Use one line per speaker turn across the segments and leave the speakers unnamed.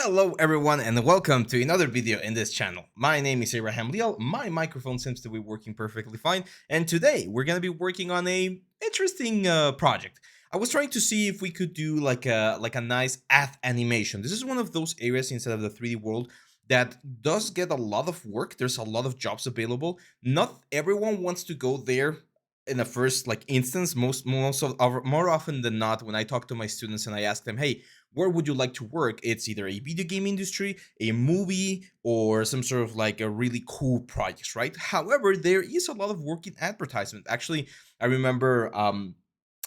Hello everyone and welcome to another video in this channel. My name is Abraham Leal, my microphone seems to be working perfectly fine, and today we're going to be working on a interesting project. I was trying to see if we could do like a nice ath animation. This is one of those areas inside of the 3D world that does get a lot of work. There's a lot of jobs available. Not everyone wants to go there in the first like instance. More often than not, when I talk to my students and I ask them, hey, where would you like to work? It's either a video game industry, a movie, or some sort of like a really cool project, right? However, there is a lot of work in advertisement. Actually, I remember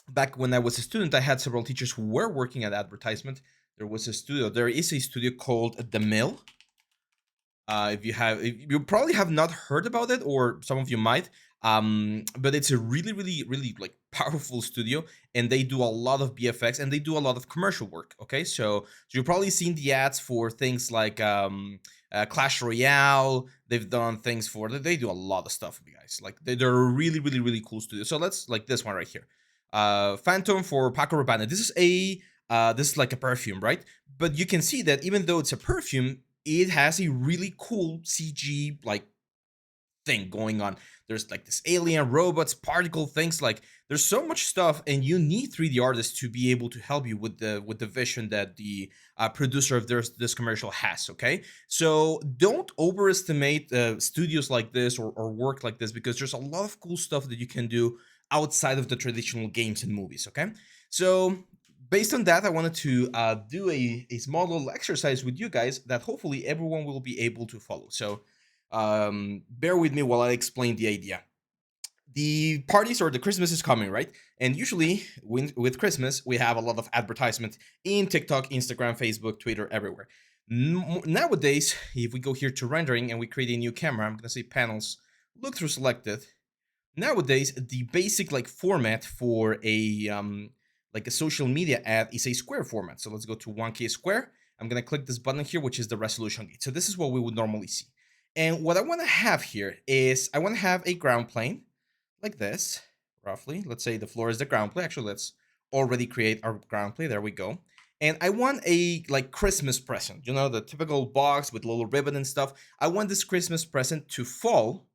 back when I was a student, I had several teachers who were working at advertisement. There is a studio called The Mill. If you probably have not heard about it, or some of you might. But it's a really like powerful studio, and they do a lot of BFX and they do a lot of commercial work. Okay, so you've probably seen the ads for things like Clash Royale. They've done things for they do a lot of stuff, you guys. Like they're a really cool studio. So let's like this one right here, Phantom for Paco Rabanne. This is like a perfume, right? But you can see that even though it's a perfume, it has a really cool CG like thing going on. There's like this alien robots, particle things. Like there's so much stuff, and you need 3D artists to be able to help you with the vision that the producer of this commercial has. Okay, so don't overestimate studios like this or work like this, because there's a lot of cool stuff that you can do outside of the traditional games and movies. Okay, so based on that, I wanted to do a small little exercise with you guys that hopefully everyone will be able to follow. So bear with me while I explain the idea. The parties or the Christmas is coming, right? And usually with Christmas, we have a lot of advertisement in TikTok, Instagram, Facebook, Twitter, everywhere. Nowadays, if we go here to rendering and we create a new camera, I'm going to say panels, look through selected. Nowadays, the basic like format for a like a social media ad is a square format. So let's go to 1K square. I'm going to click this button here, which is the resolution gauge. So this is what we would normally see. And what I want to have here is I want to have a ground plane like this, roughly. Let's say the floor is the ground plane. Actually, let's already create our ground plane. There we go. And I want a like Christmas present, you know, the typical box with little ribbon and stuff. I want this Christmas present to fall.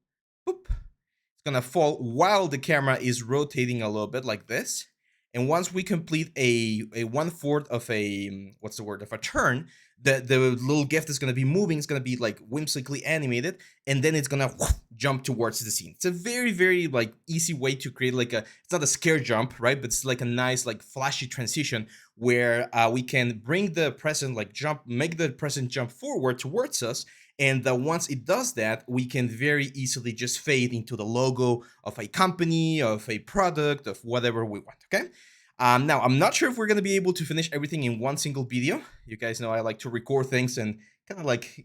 Boop. It's gonna fall while the camera is rotating a little bit like this. And once we complete a 1/4 of a what's the word of a turn, the little gift is gonna be moving. It's gonna be like whimsically animated, and then it's gonna jump towards the scene. It's a very like easy way to create like a. It's not a scare jump, right? But it's like a nice like flashy transition where we can bring the present like jump, make the present jump forward towards us, and once it does that, we can very easily just fade into the logo of a company, of a product, of whatever we want. Okay. Now, I'm not sure if we're going to be able to finish everything in one single video. You guys know I like to record things and kind of like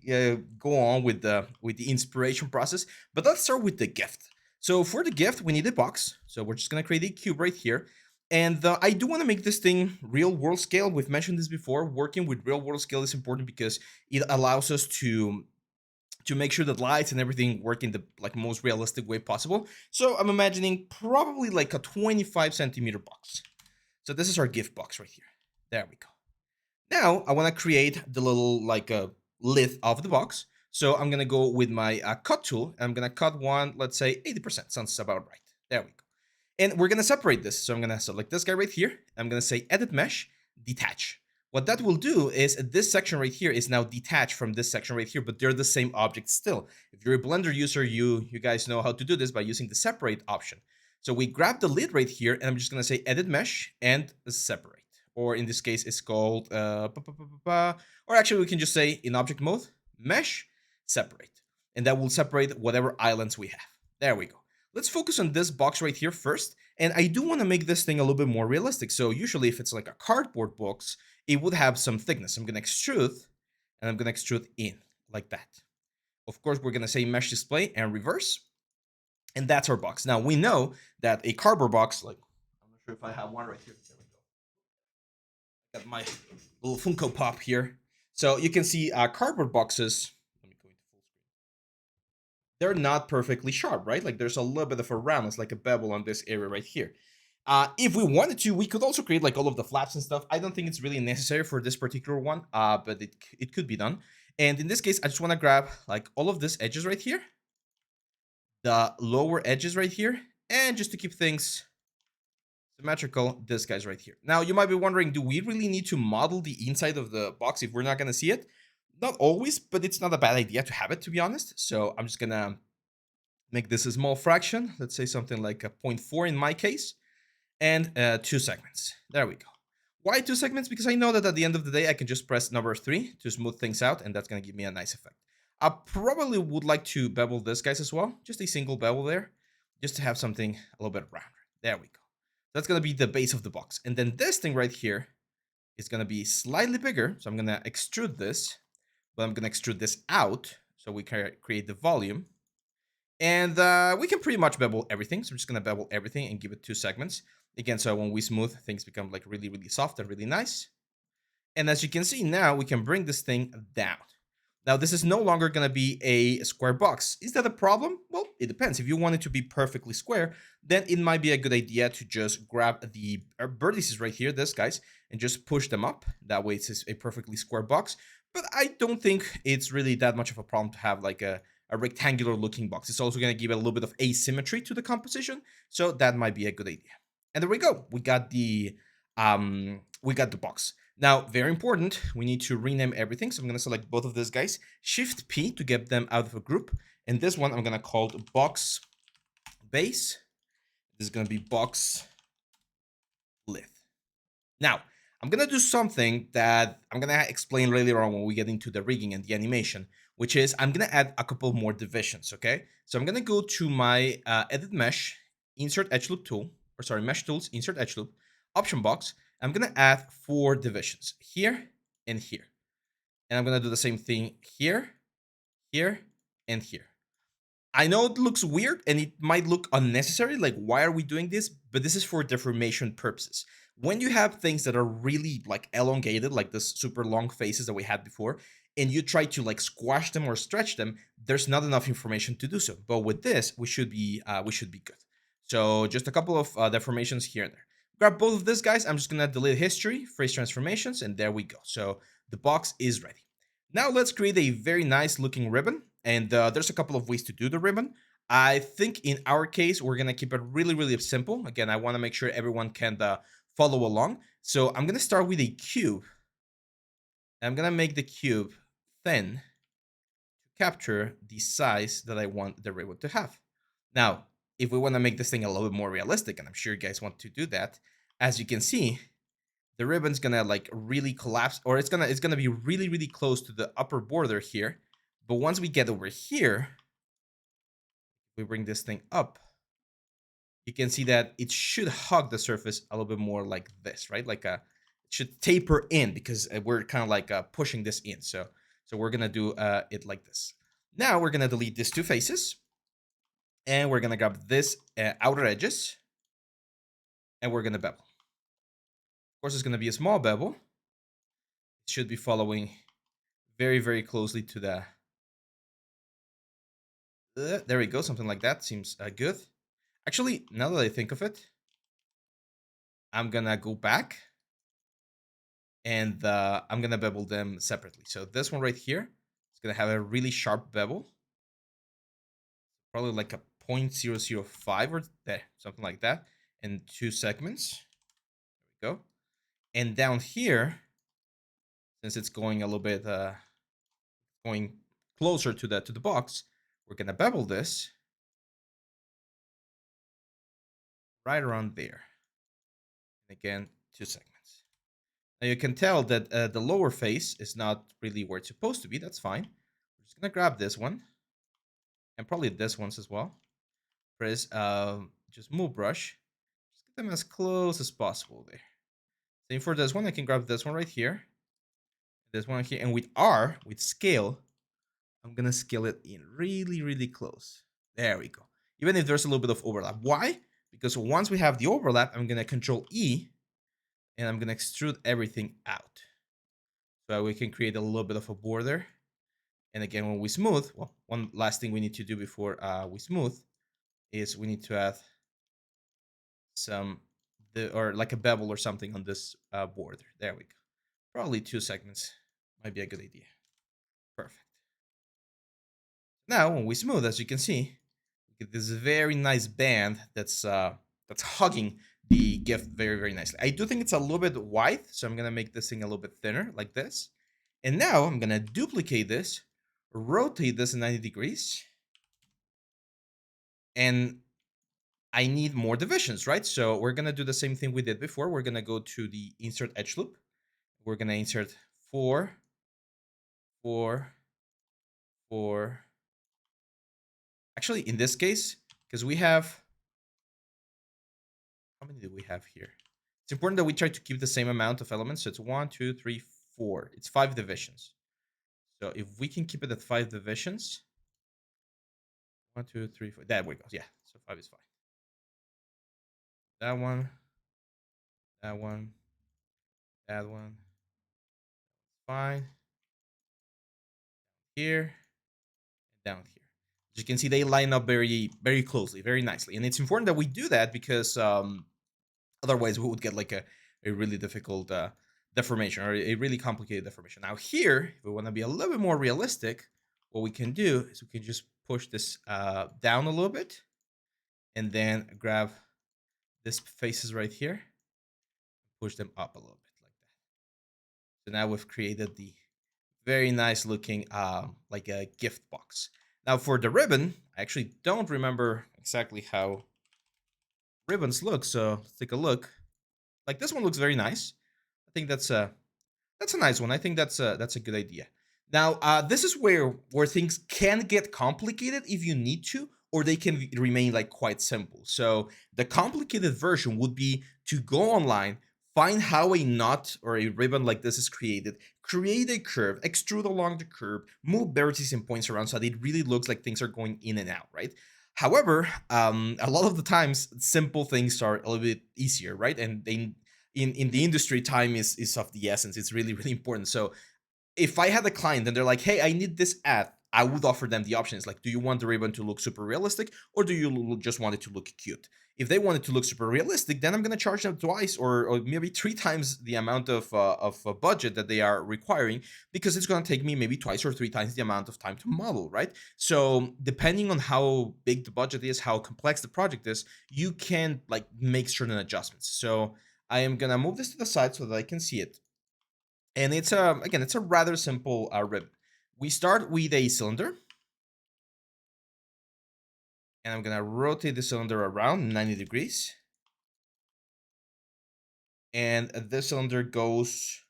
go on with the inspiration process. But let's start with the gift. So for the gift, we need a box. So we're just going to create a cube right here. And I do want to make this thing real world scale. We've mentioned this before. Working with real world scale is important because it allows us to make sure that lights and everything work in the like most realistic way possible. So I'm imagining probably like a 25 centimeter box. So this is our gift box right here. There we go. Now I want to create the little like a lid of the box. So I'm gonna go with my cut tool. And I'm gonna cut one, let's say 80%. Sounds about right. There we go. And we're gonna separate this. So I'm gonna select this guy right here. I'm gonna say edit mesh, detach. What that will do is this section right here is now detached from this section right here, but they're the same object still. If you're a Blender user, you guys know how to do this by using the separate option. So we grab the lid right here, and I'm just gonna say edit mesh and separate. Or in this case, it's called, or actually we can just say in object mode, mesh, separate. And that will separate whatever islands we have. There we go. Let's focus on this box right here first. And I do want to make this thing a little bit more realistic. So usually if it's like a cardboard box, it would have some thickness. I'm going to extrude, and I'm going to extrude in like that. Of course, we're going to say mesh display and reverse. And that's our box. Now we know that a cardboard box, like, I'm not sure if I have one right here. There we go. Got my little Funko Pop here. So you can see cardboard boxes. Let me go into full screen. They're not perfectly sharp, right? Like there's a little bit of a roundness, like a bevel on this area right here. If we wanted to, we could also create like all of the flaps and stuff. I don't think it's really necessary for this particular one, but it could be done. And in this case, I just want to grab like all of these edges right here, the lower edges right here, and just to keep things symmetrical, this guy's right here. Now, you might be wondering, do we really need to model the inside of the box if we're not going to see it? Not always, but it's not a bad idea to have it, to be honest. So I'm just going to make this a small fraction. Let's say something like a 0.4 in my case, and 2 segments. There we go. Why 2 segments? Because I know that at the end of the day, I can just press number 3 to smooth things out, and that's going to give me a nice effect. I probably would like to bevel this guys as well. Just a single bevel there, just to have something a little bit rounder. There we go. That's going to be the base of the box. And then this thing right here is going to be slightly bigger. So I'm going to extrude this, but I'm going to extrude this out so we can create the volume. And we can pretty much bevel everything. So I'm just going to bevel everything and give it 2 segments. Again, so when we smooth, things become like really, really soft and really nice. And as you can see now, we can bring this thing down. Now, this is no longer going to be a square box. Is that a problem? Well, it depends. If you want it to be perfectly square, then it might be a good idea to just grab the vertices right here, this guys, and just push them up. That way it's a perfectly square box. But I don't think it's really that much of a problem to have like a rectangular looking box. It's also going to give it a little bit of asymmetry to the composition. So that might be a good idea. And there we go. We got the box. Now, very important, we need to rename everything. So I'm going to select both of these guys, Shift P to get them out of a group. And this one I'm going to call box base. This is going to be box lith. Now, I'm going to do something that I'm going to explain later on when we get into the rigging and the animation, which is I'm going to add a couple more divisions, okay? So I'm going to go to my edit mesh, insert edge loop tool, or sorry, mesh tools, insert edge loop, option box. I'm going to add 4 divisions here and here. And I'm going to do the same thing here, here, and here. I know it looks weird and it might look unnecessary. Like, why are we doing this? But this is for deformation purposes. When you have things that are really like elongated, like this super long faces that we had before, and you try to like squash them or stretch them, there's not enough information to do so. But with this, we should be good. So just a couple of deformations here and there. Grab both of these guys. I'm just gonna delete history, phrase transformations, and there we go. So the box is ready. Now let's create a very nice looking ribbon. And there's a couple of ways to do the ribbon. I think in our case, we're gonna keep it really, really simple. Again, I wanna make sure everyone can follow along. So I'm gonna start with a cube. I'm gonna make the cube thin to capture the size that I want the ribbon to have. Now, if we wanna make this thing a little bit more realistic, and I'm sure you guys want to do that, as you can see, the ribbon's gonna like really collapse, or it's gonna be really, really close to the upper border here. But once we get over here, we bring this thing up, you can see that it should hug the surface a little bit more like this, right? Like it should taper in because we're kind of like pushing this in. So we're gonna do it like this. Now we're gonna delete these 2 faces, and we're gonna grab this outer edges, and we're gonna bevel. Of course, it's gonna be a small bevel. It should be following very, very closely to the. There we go, something like that seems good. Actually, now that I think of it, I'm gonna go back and I'm gonna bevel them separately. So this one right here is gonna have a really sharp bevel, probably like a 0.005 or there, something like that, and 2 segments. There we go. And down here, since it's going a little bit going closer to the box, we're gonna bevel this right around there. And again, 2 segments. Now you can tell that the lower face is not really where it's supposed to be. That's fine. We're just gonna grab this one and probably this one's as well. Press just move brush. Just get them as close as possible there. Same for this one. I can grab this one right here, this one here, and with R, with scale, I'm gonna scale it in really, really close. There we go. Even if there's a little bit of overlap. Why? Because once we have the overlap, I'm gonna Control E, and I'm gonna extrude everything out. So we can create a little bit of a border. And again, when we smooth, well, one last thing we need to do before we smooth is we need to add some the or like a bevel or something on this border. There we go. Probably 2 segments might be a good idea. Perfect. Now when we smooth, as you can see, we get this very nice band that's hugging the gift very very nicely. I do think it's a little bit wide, so I'm gonna make this thing a little bit thinner like this. And now I'm gonna duplicate this, rotate this 90 degrees, and I need more divisions, right? So we're gonna do the same thing we did before. We're gonna go to the insert edge loop. We're gonna insert 4, 4, 4. Actually, in this case, because we have, how many do we have here? It's important that we try to keep the same amount of elements. So it's 1, 2, 3, 4. It's 5 divisions. So if we can keep it at 5 divisions, 1, 2, 3, 4. There we go. Yeah, so 5 is fine. That one, that one, that one. Fine. Here, down here. As you can see, they line up very, very closely, very nicely. And it's important that we do that because otherwise we would get like a really difficult deformation or a really complicated deformation. Now here, if we want to be a little bit more realistic, what we can do is we can just push this down a little bit and then grab this faces right here, push them up a little bit like that. So now we've created the very nice looking like a gift box. Now for the ribbon, I actually don't remember exactly how ribbons look, so let's take a look. Like this one looks very nice. I think that's a nice one. I think that's a good idea. Now, this is where things can get complicated if you need to, or they can remain like quite simple. So the complicated version would be to go online, find how a knot or a ribbon like this is created, create a curve, extrude along the curve, move vertices and points around so that it really looks like things are going in and out, right? However, a lot of the times, simple things are a little bit easier, right? And they in the industry, time is of the essence. It's really really important. So if I had a client and they're like, hey, I need this ad, I would offer them the options like, do you want the ribbon to look super realistic or do you just want it to look cute? If they want it to look super realistic, then I'm going to charge them twice or maybe 3 times the amount of budget that they are requiring because it's going to take me maybe twice or 3 times the amount of time to model, right? So depending on how big the budget is, how complex the project is, you can like make certain adjustments. So I am going to move this to the side so that I can see it. And it's again, it's a rather simple ribbon. We start with a cylinder, and I'm gonna rotate the cylinder around 90 degrees, and this cylinder goes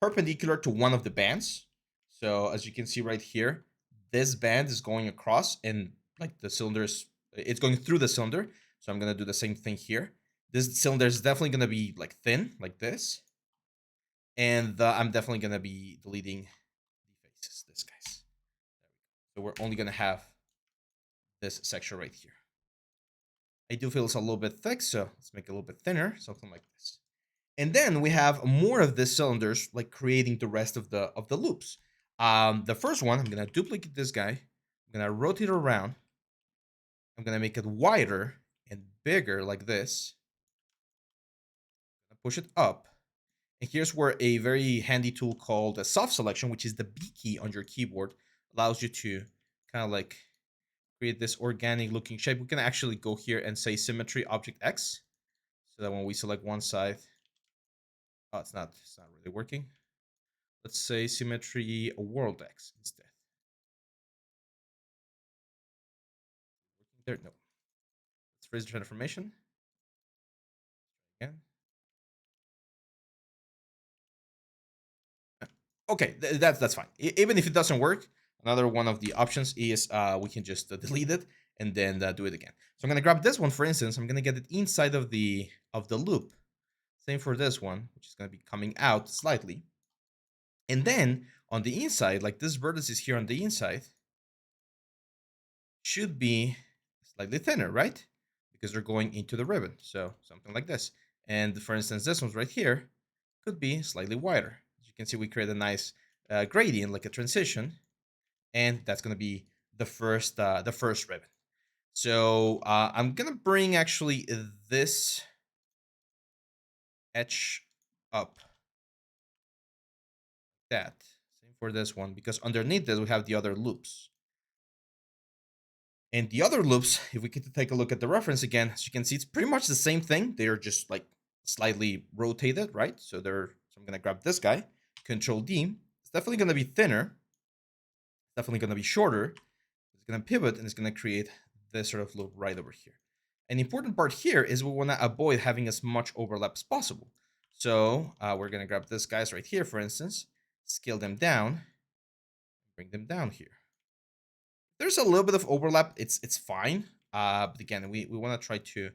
perpendicular to one of the bands. So as you can see right here, this band is going across, and like the cylinder is, it's going through the cylinder. So I'm gonna do the same thing here. This cylinder is definitely gonna be like thin, like this, and I'm definitely gonna be deleting the faces, this guys. So we're only gonna have this section right here. I do feel it's a little bit thick, so let's make it a little bit thinner, something like this. And then we have more of these cylinders, like creating the rest of the loops. The first one, I'm gonna duplicate this guy. I'm gonna rotate it around. I'm gonna make it wider and bigger like this. Push it up. And here's where a very handy tool called a soft selection, which is the B key on your keyboard, allows you to kind of like create this organic looking shape. We can actually go here and say symmetry object X so that when we select one side, oh, it's not really working. Let's say symmetry world X instead. There, no. Let's freeze the transformation again. Okay, that's fine. Even if it doesn't work, another one of the options is we can just delete it and then do it again. So I'm gonna grab this one, for instance. I'm gonna get it inside of the loop. Same for this one, which is gonna be coming out slightly. And then on the inside, like this vertex is here on the inside, should be slightly thinner, right? Because they're going into the ribbon. So something like this. And for instance, this one's right here could be slightly wider. As you can see, we create a nice gradient, like a transition, and that's going to be the first ribbon. So I'm gonna bring actually this etch up that. Same for this one, because underneath this we have the other loops. And the other loops, if we could take a look at the reference again, as you can see, it's pretty much the same thing. They're just like slightly rotated, right? So I'm gonna grab this guy, Control D. It's definitely gonna be thinner, definitely gonna be shorter. It's gonna pivot and it's gonna create this sort of loop right over here. An important part here is we wanna avoid having as much overlap as possible. So we're gonna grab this guys right here, for instance, scale them down, bring them down here. There's a little bit of overlap. It's fine. But again, we want to try to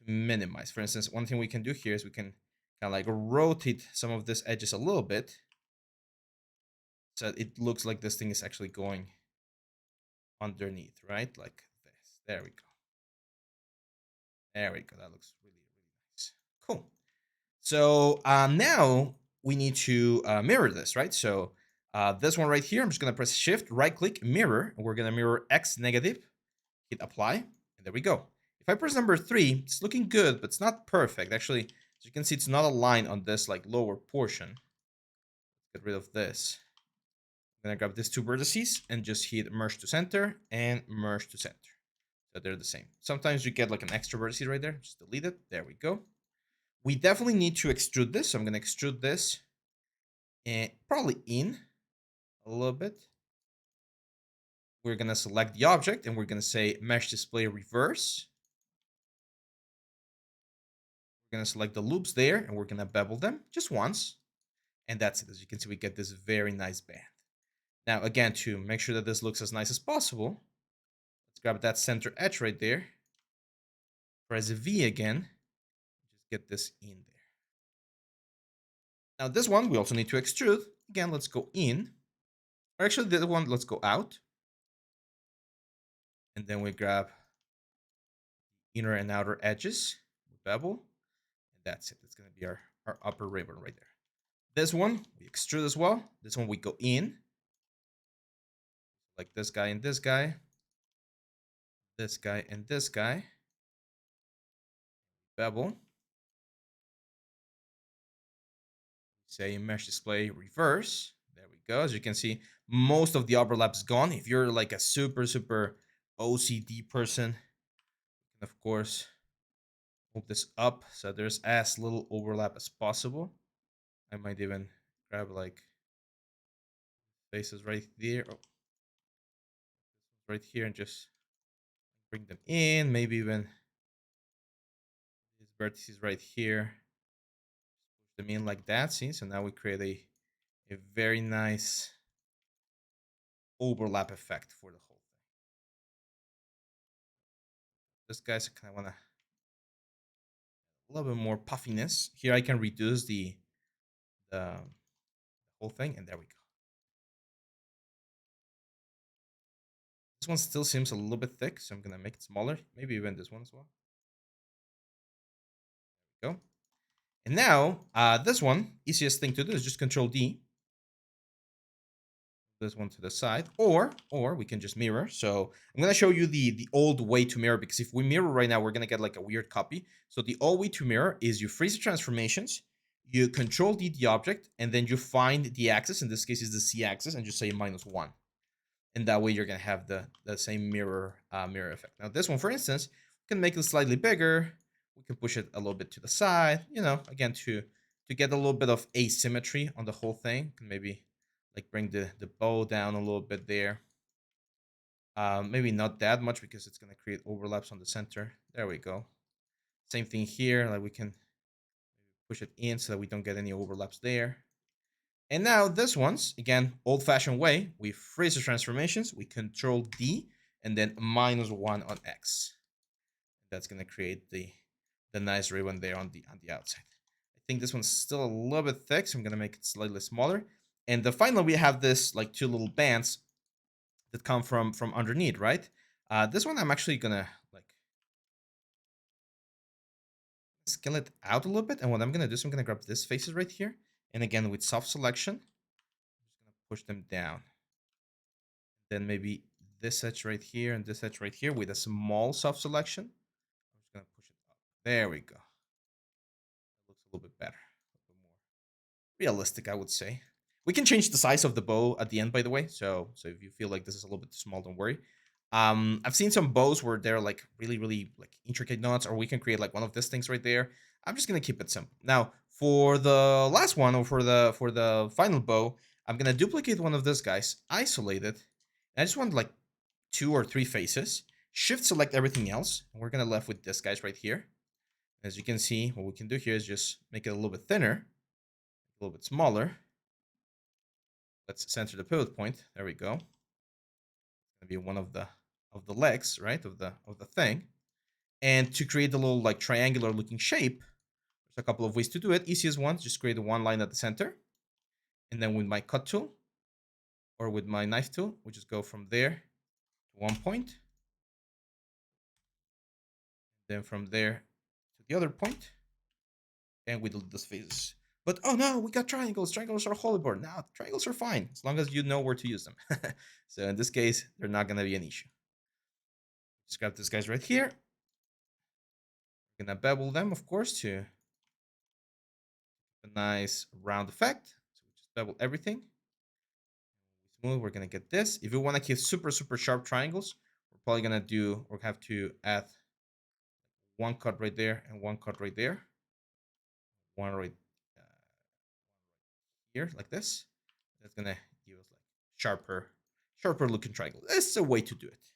minimize. For instance, one thing we can do here is we can kind of like rotate some of these edges a little bit, so it looks like this thing is actually going underneath, right? Like this. There we go. There we go. That looks really, really nice. Cool. So now we need to mirror this, right? So this one right here, I'm just gonna press Shift, right click, mirror, and we're gonna mirror X negative. Hit apply, and there we go. If I press number 3, it's looking good, but it's not perfect. Actually, as you can see, it's not aligned on this like lower portion. Get rid of this. I'm gonna grab these two vertices and just hit merge to center and merge to center. So they're the same. Sometimes you get like an extra vertice right there. Just delete it. There we go. We definitely need to extrude this. So I'm gonna extrude this and probably in a little bit. We're gonna select the object and we're gonna say mesh display reverse. We're gonna select the loops there and we're gonna bevel them just once. And that's it. As you can see, we get this very nice band. Now, again, to make sure that this looks as nice as possible, let's grab that center edge right there. Press V again. Just get this in there. Now, this one, we also need to extrude. Again, let's go in. Or actually, the other one, let's go out. And then we grab inner and outer edges. Bevel. And that's it. That's going to be our upper ribbon right there. This one, we extrude as well. This one, we go in. Like this guy and this guy. This guy and this guy. Bevel. Say mesh display reverse. There we go. As you can see, most of the overlap is gone. If you're like a super OCD person, you can of course move this up so there's as little overlap as possible. I might even grab like faces right there, right here, and just bring them in. Maybe even these vertices right here, push them in like that. See, so now we create a very nice overlap effect for the whole thing. This guy's kind of want to a little bit more puffiness. Here I can reduce the whole thing, and there we go. This one still seems a little bit thick, so I'm gonna make it smaller. Maybe even this one as well. There we go. And now, this one, easiest thing to do is just Control D. This one to the side, or we can just mirror. So I'm gonna show you the old way to mirror, because if we mirror right now, we're gonna get like a weird copy. So the old way to mirror is you freeze the transformations, you Control D the object, and then you find the axis. In this case, is the C axis, and just say -1. And that way you're gonna have the same mirror effect. Now this one, for instance, we can make it slightly bigger. We can push it a little bit to the side. You know, again to get a little bit of asymmetry on the whole thing. Maybe like bring the bow down a little bit there. Maybe not that much because it's gonna create overlaps on the center. There we go. Same thing here. Like we can push it in so that we don't get any overlaps there. And now this one's, again, old-fashioned way. We freeze the transformations, we Control D, and then -1 on X. That's gonna create the nice ribbon there on the outside. I think this one's still a little bit thick, so I'm gonna make it slightly smaller. And the finally, we have this like two little bands that come from underneath, right? This one I'm actually gonna like scale it out a little bit. And what I'm gonna do is I'm gonna grab this faces right here, and again with soft selection, I'm just gonna push them down. Then maybe this edge right here and this edge right here with a small soft selection. I'm just gonna push it up. There we go. a little bit better, a little bit more realistic, I would say. We can change the size of the bow at the end, by the way. So if you feel like this is a little bit too small, don't worry. I've seen some bows where they're like really, really like intricate knots, or we can create like one of these things right there. I'm just gonna keep it simple. Now, for the last one, or for the final bow, I'm gonna duplicate one of these guys, isolate it. And I just want like 2 or 3 faces. Shift select everything else, and we're gonna left with this guys right here. As you can see, what we can do here is just make it a little bit thinner, a little bit smaller. Let's center the pivot point. There we go. It's gonna be one of the legs, right? Of the thing. And to create the little like triangular looking shape, there's a couple of ways to do it. Easiest one, just create one line at the center. And then with my cut tool or with my knife tool, we just go from there to one point. Then from there to the other point. And we delete those faces. But oh no, we got triangles. Triangles are horrible. Now triangles are fine as long as you know where to use them. So in this case, they're not gonna be an issue. Just grab these guys right here. We're gonna bevel them, of course, to a nice round effect. So we just bevel everything. Smooth. We're gonna get this. If you want to keep super super sharp triangles, we're probably gonna do. We'll have to add one cut right there and one cut right there. One right here, like this. That's gonna give us like sharper looking triangle. That's a way to do it.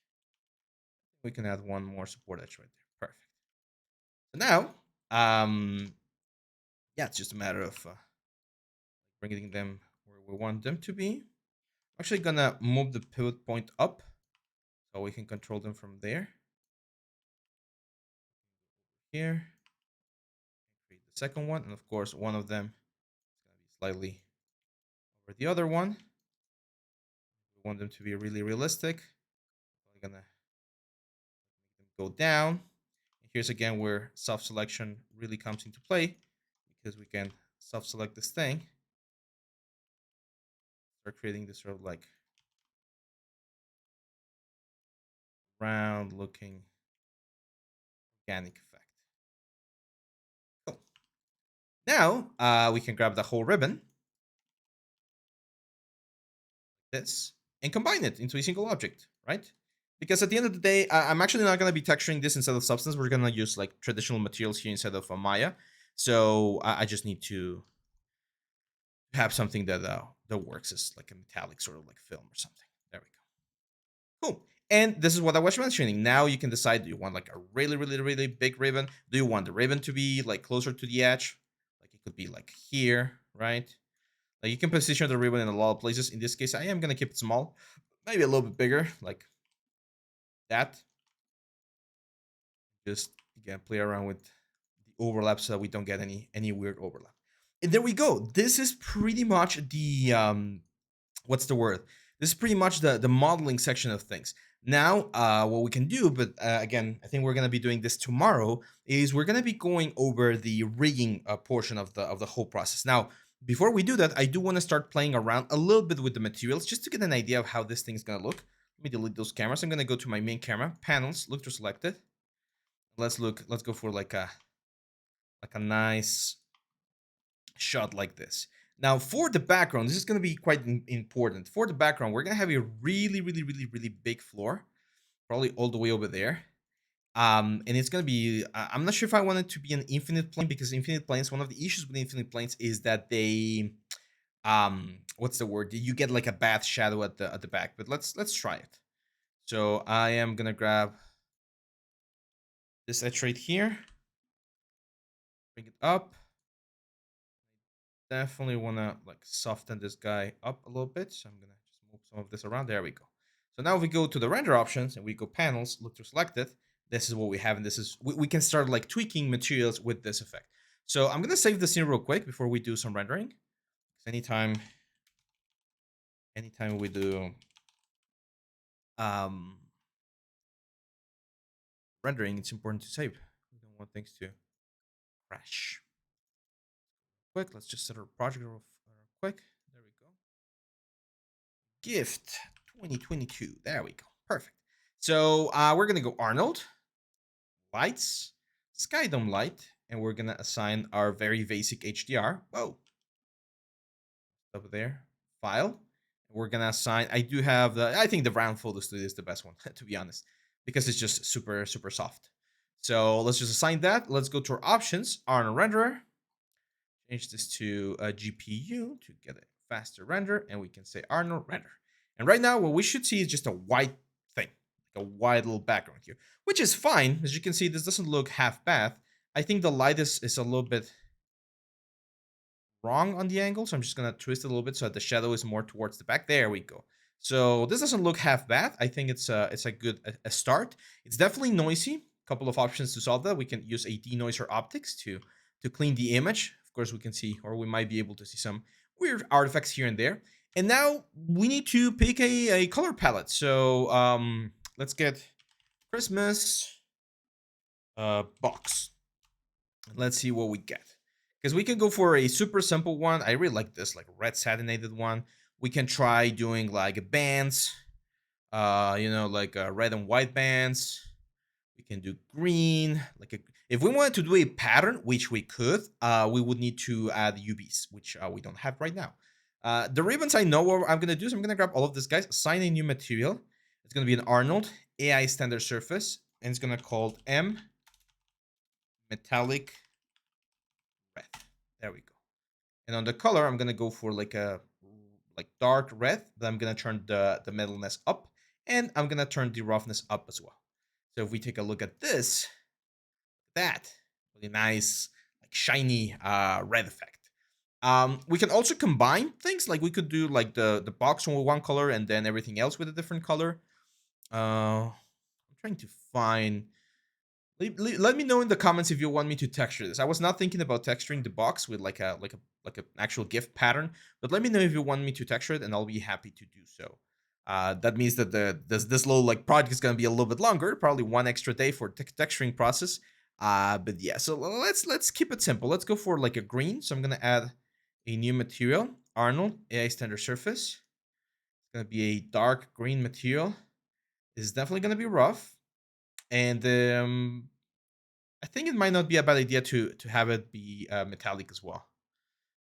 We can add one more support edge right there. Perfect. So now, yeah, it's just a matter of bringing them where we want them to be. I'm actually gonna move the pivot point up so we can control them from there. Here, create the second one, and of course, one of them is gonna be slightly over the other one. We want them to be really realistic. We're gonna make them go down. And here's again where self-selection really comes into play because we can self-select this thing. Start creating this sort of like round looking organic effect. Cool. Now we can grab the whole ribbon, this, and combine it into a single object, right? Because at the end of the day, I'm actually not going to be texturing this instead of Substance. We're going to use like traditional materials here instead of Maya. So I just need to have something that works as like a metallic sort of like film or something. There we go. Cool. And this is what I was mentioning. Now you can decide, do you want like a really, really, really big ribbon? Do you want the ribbon to be like closer to the edge? Like it could be like here, right? Like you can position the ribbon in a lot of places. In this case, I am going to keep it small. Maybe a little bit bigger, like that. Just, again, play around with the overlap so that we don't get any weird overlap. And there we go. This is pretty much the, what's the word? This is pretty much the modeling section of things. Now, what we can do, but again, I think we're gonna be doing this tomorrow, is we're gonna be going over the rigging portion of the whole process. Now, before we do that, I do want to start playing around a little bit with the materials just to get an idea of how this thing's gonna look. Let me delete those cameras. I'm gonna go to my main camera, panels, look to select it. Let's go for like a nice shot like this. Now for the background, this is going to be quite important. For the background, we're going to have a really, really, really, really big floor, probably all the way over there. And it's going to be, I'm not sure if I want it to be an infinite plane, because infinite planes, one of the issues with infinite planes is that they, what's the word? You get like a bad shadow at the back, but let's try it. So I am going to grab this edge right here, bring it up. Definitely want to like soften this guy up a little bit. So I'm going to just move some of this around. There we go. So now if we go to the render options and we go panels, look to select it, this is what we have. And this is, we can start like tweaking materials with this effect. So I'm going to save the scene real quick before we do some rendering. Anytime we do rendering, it's important to save. We don't want things to crash. Quick, let's just set our project real quick. There we go. Gift 2022. There we go. Perfect. So we're gonna go Arnold, lights, sky dome light, and we're gonna assign our very basic HDR. Whoa, over there, file. We're gonna assign. I do have the. I think the round photo studio is the best one to be honest, because it's just super soft. So let's just assign that. Let's go to our options. Arnold renderer. Change this to a GPU to get a faster render, and we can say Arnold render. And right now, what we should see is just a white thing, like a white little background here, which is fine. As you can see, this doesn't look half bad. I think the light is a little bit wrong on the angle, so I'm just gonna twist it a little bit so that the shadow is more towards the back. There we go. So this doesn't look half bad. I think it's a good a start. It's definitely noisy. Couple of options to solve that. We can use a denoiser optics to clean the image. Of course, we can see, or we might be able to see some weird artifacts here and there. And now we need to pick a color palette. So let's get Christmas box. Let's see what we get. Because we can go for a super simple one. I really like this, like red satinated one. We can try doing like bands, like red and white bands. We can do green. If we wanted to do a pattern, which we could, we would need to add UVs, which we don't have right now. The ribbons, I know what I'm gonna do, so I'm gonna grab all of this, guys. Assign a new material. It's gonna be an Arnold AI standard surface, and it's gonna called M metallic red. There we go. And on the color, I'm gonna go for like a dark red. Then I'm gonna turn the metalness up, and I'm gonna turn the roughness up as well. So if we take a look at this, that really nice, like shiny red effect. We can also combine things. Like we could do like the box with one color and then everything else with a different color. I'm trying to find. Let me know in the comments if you want me to texture this. I was not thinking about texturing the box with like an actual gift pattern, but let me know if you want me to texture it, and I'll be happy to do so. That means that this little like project is gonna be a little bit longer, probably one extra day for texturing process. But yeah, so let's keep it simple. Let's go for like a green. So I'm gonna add a new material, Arnold AI standard surface. It's gonna be a dark green material. It's definitely gonna be rough. And I think it might not be a bad idea to have it be metallic as well.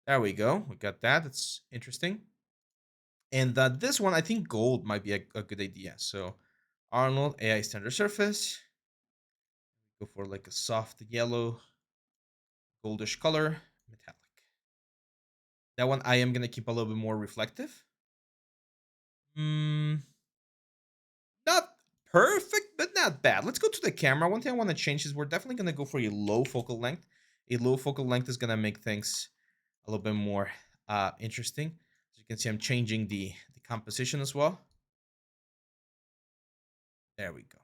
There we go. We got that. It's interesting. And this one, I think gold might be a good idea. So Arnold AI standard surface. Go for like a soft yellow, goldish color, metallic. That one I am gonna keep a little bit more reflective. Not perfect, but not bad. Let's go to the camera. One thing I want to change is we're definitely going to go for a low focal length. A low focal length is going to make things a little bit more interesting. As you can see, I'm changing the composition as well. There we go.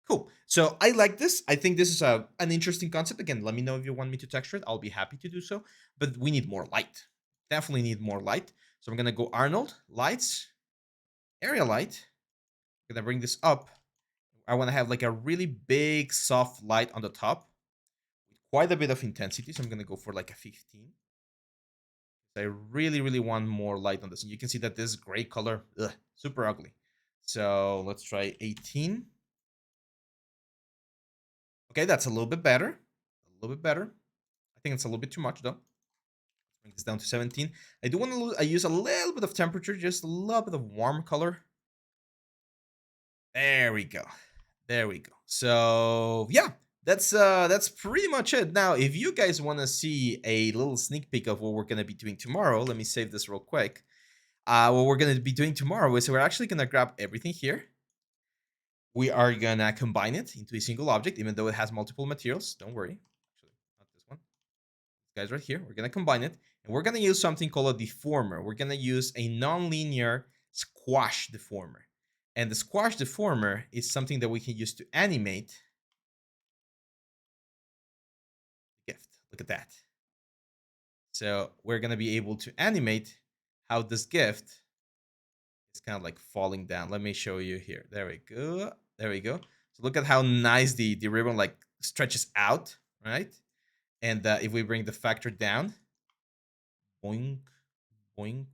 Cool. So I like this. I think this is an interesting concept. Again, let me know if you want me to texture it. I'll be happy to do so. But we need more light. Definitely need more light. So I'm going to go Arnold, lights, area light. I'm going to bring this up. I want to have like a really big soft light on the top with quite a bit of intensity. So I'm going to go for like a 15. I really want more light on this. And you can see that this gray color, super ugly. So let's try 18. Okay, that's a little bit better. A little bit better. I think it's a little bit too much though. Let's bring this down to 17. I do want to use a little bit of temperature, just a little bit of warm color. There we go. There we go. So yeah, that's pretty much it. Now, if you guys want to see a little sneak peek of what we're gonna be doing tomorrow, let me save this real quick. What we're gonna be doing tomorrow is we're actually gonna grab everything here. We are gonna combine it into a single object, even though it has multiple materials. Don't worry. Actually, not this one. This guy's right here. We're gonna combine it, and we're gonna use something called a deformer. We're gonna use a nonlinear squash deformer. And the squash deformer is something that we can use to animate the gift. Look at that. So we're going to be able to animate how this gift is kind of like falling down. Let me show you here. There we go. There we go. So look at how nice the ribbon like stretches out, right? And if we bring the factor down, boink, boink.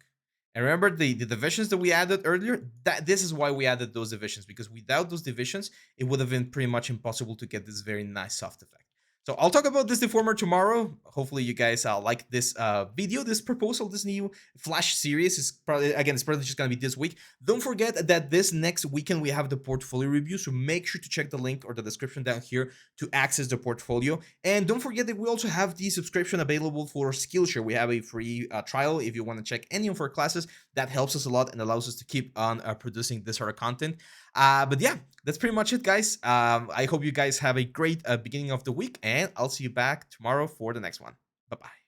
And remember the divisions that we added earlier? This is why we added those divisions, because without those divisions, it would have been pretty much impossible to get this very nice soft effect. So I'll talk about this deformer tomorrow. Hopefully you guys like this video, this proposal, this new Flash series. Is probably, again, it's probably just gonna be this week. Don't forget that this next weekend we have the portfolio review, so make sure to check the link or the description down here to access the portfolio. And don't forget that we also have the subscription available for Skillshare. We have a free trial if you want to check any of our classes. That helps us a lot and allows us to keep on producing this sort of content. But yeah, that's pretty much it, guys. I hope you guys have a great beginning of the week, and I'll see you back tomorrow for the next one. Bye bye.